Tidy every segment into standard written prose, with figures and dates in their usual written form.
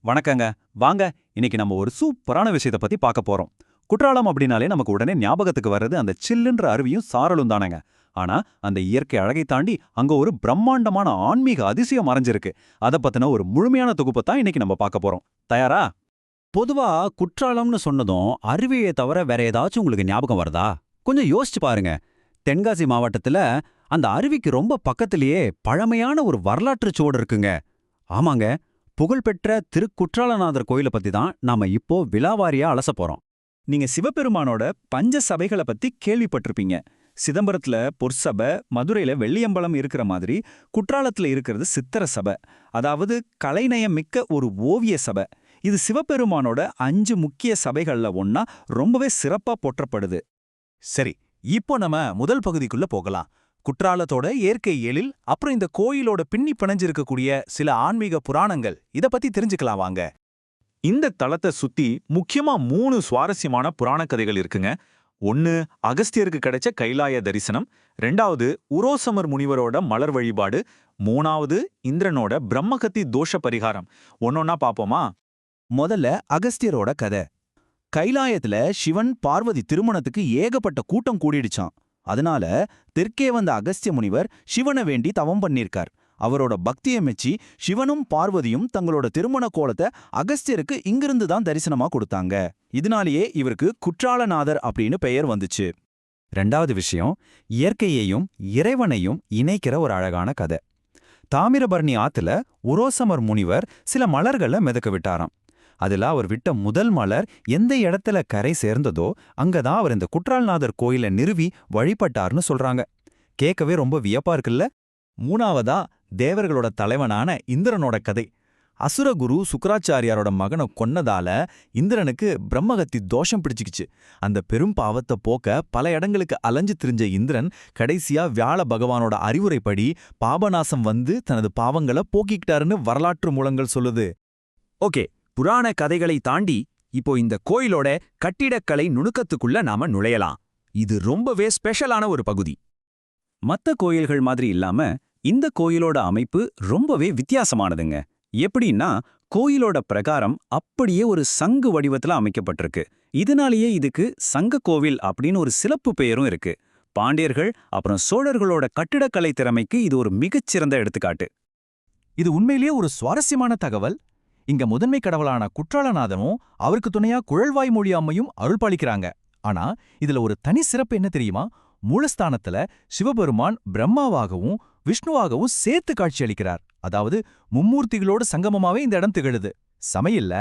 வணக்கங்க. வாங்க, இன்னைக்கு நம்ம ஒரு சூப்பரான விஷயத்த பத்தி பார்க்க போறோம். குற்றாலம் அப்படின்னாலே நமக்கு உடனே ஞாபகத்துக்கு வர்றது அந்த சில்லுன்ற அருவியும் சாரலும் தானேங்க. ஆனா அந்த இயற்கை அழகை தாண்டி அங்க ஒரு பிரம்மாண்டமான ஆன்மீக அதிசயம் மறைஞ்சிருக்கு. அத பத்தின ஒரு முழுமையான தொகுப்பை தான் இன்னைக்கு நம்ம பார்க்க போறோம். தயாரா? பொதுவா குற்றாலம்னு சொன்னதும் அருவியை தவிர வேற ஏதாச்சும் உங்களுக்கு ஞாபகம் வருதா? கொஞ்சம் யோசிச்சு பாருங்க. தென்காசி மாவட்டத்துல அந்த அருவிக்கு ரொம்ப பக்கத்திலேயே பழமையான ஒரு வரலாற்று சுவடு இருக்குங்க. ஆமாங்க, புகழ்பெற்ற திருக்குற்றாலநாதர் கோயிலை பத்தி தான் நாம இப்போ விலாவாரியா அலச போறோம். நீங்க சிவபெருமானோட பஞ்ச சபைகளை பத்தி கேள்விப்பட்டிருப்பீங்க. சிதம்பரத்துல பொற்சபை, மதுரையில வெள்ளியம்பலம் இருக்கிற மாதிரி குற்றாலத்துல இருக்கிறது சித்தர சபை. அதாவது கலைநயம் மிக்க ஒரு ஓவிய சபை. இது சிவபெருமானோட 5 முக்கிய சபைகள்ல ஒன்னா ரொம்பவே சிறப்பா போற்றப்படுது. சரி, இப்போ நம்ம முதல் பகுதிக்குள்ள போகலாம். குற்றாலத்தோட இயற்கை எழில், அப்புறம் இந்த கோயிலோட பின்னி பிணைஞ்சிருக்கக்கூடிய சில ஆன்மீக புராணங்கள், இத பத்தி தெரிஞ்சுக்கலாம் வாங்க. இந்த தலத்தை சுத்தி முக்கியமா 3 சுவாரஸ்யமான புராண கதைகள் இருக்குங்க. ஒன்னு அகஸ்தியருக்கு கிடைச்ச கைலாய தரிசனம், 2வது உரோசமர் முனிவரோட மலர் வழிபாடு, 3வது இந்திரனோட பிரம்மகத்தி தோஷ பரிகாரம். ஒன்னொன்னா பாப்போமா? முதல்ல அகஸ்தியரோட கதை. கைலாயத்துல சிவன் பார்வதி திருமணத்துக்கு ஏகப்பட்ட கூட்டம் கூடிடுச்சான். அதனால தெற்கே வந்த அகஸ்திய முனிவர் சிவனை வேண்டி தவம் பண்ணிருக்கார். அவரோட பக்தியை மெச்சி சிவனும் பார்வதியும் தங்களோட திருமண கோலத்தை அகஸ்தியருக்கு இங்கிருந்து தான் தரிசனமா கொடுத்தாங்க. இதனாலேயே இவருக்கு குற்றாலநாதர் அப்படின்னு பெயர் வந்துச்சு. ரெண்டாவது விஷயம், இயற்கையையும் இறைவனையும் இணைக்கிற ஒரு அழகான கதை. தாமிரபரணி ஆத்துல உரோசமர் முனிவர் சில மலர்களை மிதக்க விட்டாராம். அதுல அவர் விட்ட முதல் மலர் எந்த இடத்துல கரை சேர்ந்ததோ அங்கதான் அவர் இந்த குற்றாலநாதர் கோயிலை நிறுவி வழிபட்டார்னு சொல்றாங்க. கேட்கவே ரொம்ப வியப்பா இருக்குல்ல? மூணாவதா தேவர்களோட தலைவனான இந்திரனோட கதை. அசுரகுரு சுக்கராச்சாரியாரோட மகனை கொன்னதால இந்திரனுக்கு பிரம்மகத்தி தோஷம் பிடிச்சிக்கிச்சு. அந்த பெரும் பாவத்தை போக்க பல இடங்களுக்கு அலைஞ்சு திரிஞ்ச இந்திரன் கடைசியா வியாழ பகவானோட அறிவுரைப்படி பாபநாசம் வந்து தனது பாவங்களை போக்கிக்கிட்டாருன்னு வரலாற்று மூலங்கள் சொல்லுது. ஓகே, புராண கதைகளை தாண்டி இப்போ இந்த கோயிலோட கட்டிடக்கலை நுணுக்கத்துக்குள்ள நாம நுழையலாம். இது ரொம்பவே ஸ்பெஷலான ஒரு பகுதி. மத்த கோயில்கள் மாதிரி இல்லாம இந்த கோயிலோட அமைப்பு ரொம்பவே வித்தியாசமானதுங்க. எப்படின்னா, கோயிலோட பிரகாரம் அப்படியே ஒரு சங்கு வடிவத்துல அமைக்கப்பட்டிருக்கு. இதனாலேயே இதுக்கு சங்க கோவில் அப்படின்னு ஒரு சிறப்பு பெயரும் இருக்கு. பாண்டியர்கள் அப்புறம் சோழர்களோட கட்டிடக்கலை திறமைக்கு இது ஒரு மிகச்சிறந்த எடுத்துக்காட்டு. இது உண்மையிலேயே ஒரு சுவாரஸ்யமான தகவல். இங்க முதன்மை கடவுளான குற்றாலநாதனும் அவருக்கு துணையா குழல்வாய் மொழி அம்மையும் அருள் பாலிக்கிறாங்க. ஆனா இதுல ஒரு தனி சிறப்பு என்ன தெரியுமா? மூலஸ்தானத்துல சிவபெருமான் பிரம்மாவாகவும் விஷ்ணுவாகவும் சேர்த்து காட்சியளிக்கிறார். அதாவது மும்மூர்த்திகளோடு சங்கமமாவே இந்த இடம் திகழுது. சமையல்ல.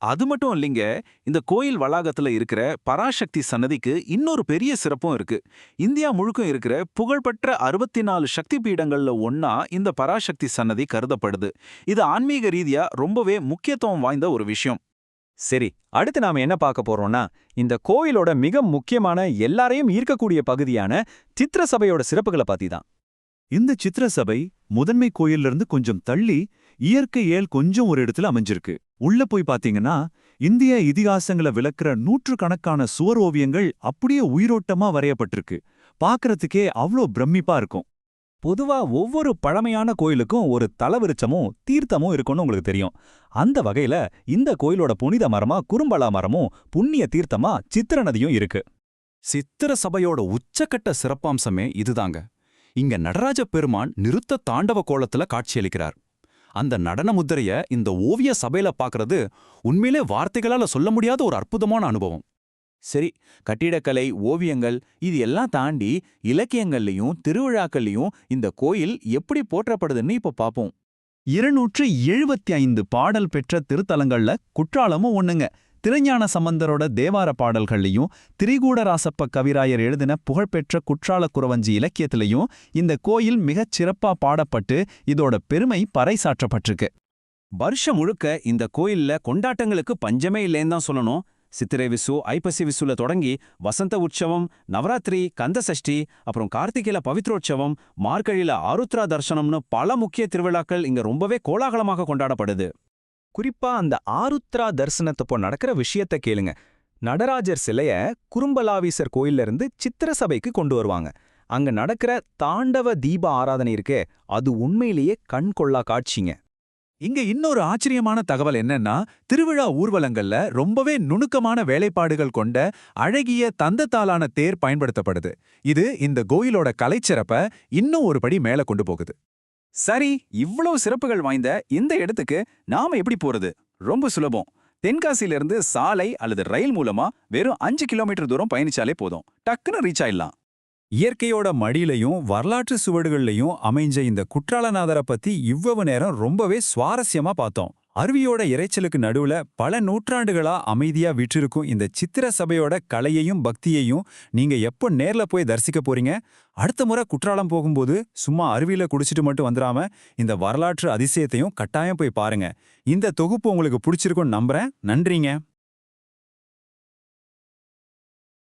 அது மட்டும் இல்லைங்க, இந்த கோயில் வளாகத்துல இருக்கிற பராசக்தி சன்னதிக்கு இன்னொரு பெரிய சிறப்பும் இருக்கு. இந்தியா முழுக்க இருக்கிற புகழ்பெற்ற 64 சக்தி பீடங்கள்ல ஒன்னா இந்த பராசக்தி சன்னதி கருதப்படுது. இது ஆன்மீக ரீதியா ரொம்பவே முக்கியத்துவம் வாய்ந்த ஒரு விஷயம். சரி, அடுத்து நாம என்ன பார்க்க போறோம்னா, இந்த கோயிலோட மிக முக்கியமான எல்லாரையும் ஈர்க்கக்கூடிய பகுதியான சித்திர சபையோட சிறப்புகளை பத்தி தான். இந்த சித்திர சபை முதன்மை கோயில்ல இருந்து கொஞ்சம் தள்ளி இயற்கை ஏல் கொஞ்சம் ஒரு இடத்துல அமைஞ்சிருக்கு. உள்ள போய் பாத்தீங்கன்னா இந்திய இதிகாசங்களை விளக்குற நூற்றுக்கணக்கான சுவர் ஓவியங்கள் அப்படியே உயிரோட்டமா வரையப்பட்டிருக்கு. பார்க்கறதுக்கே அவ்வளோ பிரமிப்பா இருக்கும். பொதுவா ஒவ்வொரு பழமையான கோயிலுக்கும் ஒரு தலவிருச்சமும் தீர்த்தமும் இருக்கும்னு உங்களுக்கு தெரியும். அந்த வகையில இந்த கோயிலோட புனித மரமா குறும்பலா மரமும் புண்ணிய தீர்த்தமா சித்திர நதியும் இருக்கு. சித்திர சபையோட உச்சக்கட்ட சிறப்பாம்சமே இதுதாங்க. இங்க நடராஜ பெருமான் நிருத்த தாண்டவ கோலத்துல காட்சியளிக்கிறார். அந்த நடன முத்திரைய இந்த ஓவிய சபையில பார்க்கறது உண்மையிலே வார்த்தைகளால சொல்ல முடியாத ஒரு அற்புதமான அனுபவம். சரி, கட்டிடக்கலை, ஓவியங்கள் இது எல்லாம் தாண்டி இலக்கியங்கள்லயும் திருவிழாக்கள்லயும் இந்த கோயில் எப்படி போற்றப்படுதுன்னு இப்ப பாப்போம். 275 பாடல் பெற்ற திருத்தலங்கள்ல குற்றாலமும் ஒண்ணுங்க. திருஞான சம்பந்தரோட தேவார பாடல்கள்லையும் திரிகூடராசப்ப கவிராயர் எழுதின புகழ்பெற்ற குற்றால குறவஞ்சி இலக்கியத்திலையும் இந்த கோயில் மிகச் சிறப்பா பாடப்பட்டு இதோட பெருமை பறைசாற்றப்பட்டிருக்கு. வருஷம் முழுக்க இந்த கோயில்ல கொண்டாட்டங்களுக்கு பஞ்சமே இல்லைன்னு தான் சொல்லணும். சித்திரை விசு, ஐப்பசி விசுல தொடங்கி வசந்த உற்சவம், நவராத்திரி, கந்தசஷ்டி, அப்புறம் கார்த்திகையில பவித்ரோற்சவம், மார்கழியில ஆருத்ரா தர்சனம்னு பல முக்கிய திருவிழாக்கள் இங்க ரொம்பவே கோலாகலமாக கொண்டாடப்படுது. குறிப்பா அந்த ஆருத்ரா தரிசனத்தப்போ நடக்கிற விஷயத்த கேளுங்க. நடராஜர் சிலைய குறும்பலாவீசர் கோயில்ல இருந்து சித்திர சபைக்கு கொண்டு வருவாங்க. அங்க நடக்கிற தாண்டவ தீப ஆராதனை இருக்கே, அது உண்மையிலேயே கண் கொள்ளா காட்சிங்க. இங்க இன்னொரு ஆச்சரியமான தகவல் என்னன்னா, திருவிழா ஊர்வலங்கள்ல ரொம்பவே நுணுக்கமான வேலைப்பாடுகள் கொண்ட அழகிய தந்தத்தாலான தேர் பயன்படுத்தப்படுது. இது இந்த கோயிலோட கலைச்சிறப்ப இன்னும் ஒரு படி மேல கொண்டு போகுது. சரி, இவ்வளவு சிறப்புகள் வாய்ந்த இந்த இடத்துக்கு நாம எப்படி போறது? ரொம்ப சுலபம். தென்காசியிலிருந்து சாலை அல்லது ரயில் மூலமா வெறும் 5 கிலோமீட்டர் தூரம் பயணிச்சாலே போதும். டக்குன்னு ரீச் ஆயிடலாம். இயற்கையோட மடியிலையும் வரலாற்று சுவடுகள்லையும் அமைஞ்ச இந்த குற்றாலநாதரை பத்தி இவ்வளவு நேரம் ரொம்பவே சுவாரஸ்யமா பார்த்தோம். அருவியோட இரைச்சலுக்கு நடுவுல பல நூற்றாண்டுகளா அமைதியா விற்றிருக்கும் இந்த சித்திர சபையோட கலையையும் பக்தியையும் நீங்க எப்போ நேர்ல போய் தரிசிக்க போறீங்க? அடுத்த முறை குற்றாலம் போகும்போது சும்மா அருவியில குடிச்சிட்டு மட்டும் வந்துடாம இந்த வரலாற்று அதிசயத்தையும் கட்டாயம் போய் பாருங்க. இந்த தொகுப்பு உங்களுக்கு பிடிச்சிருக்கும்னு நம்புறேன். நன்றிங்க.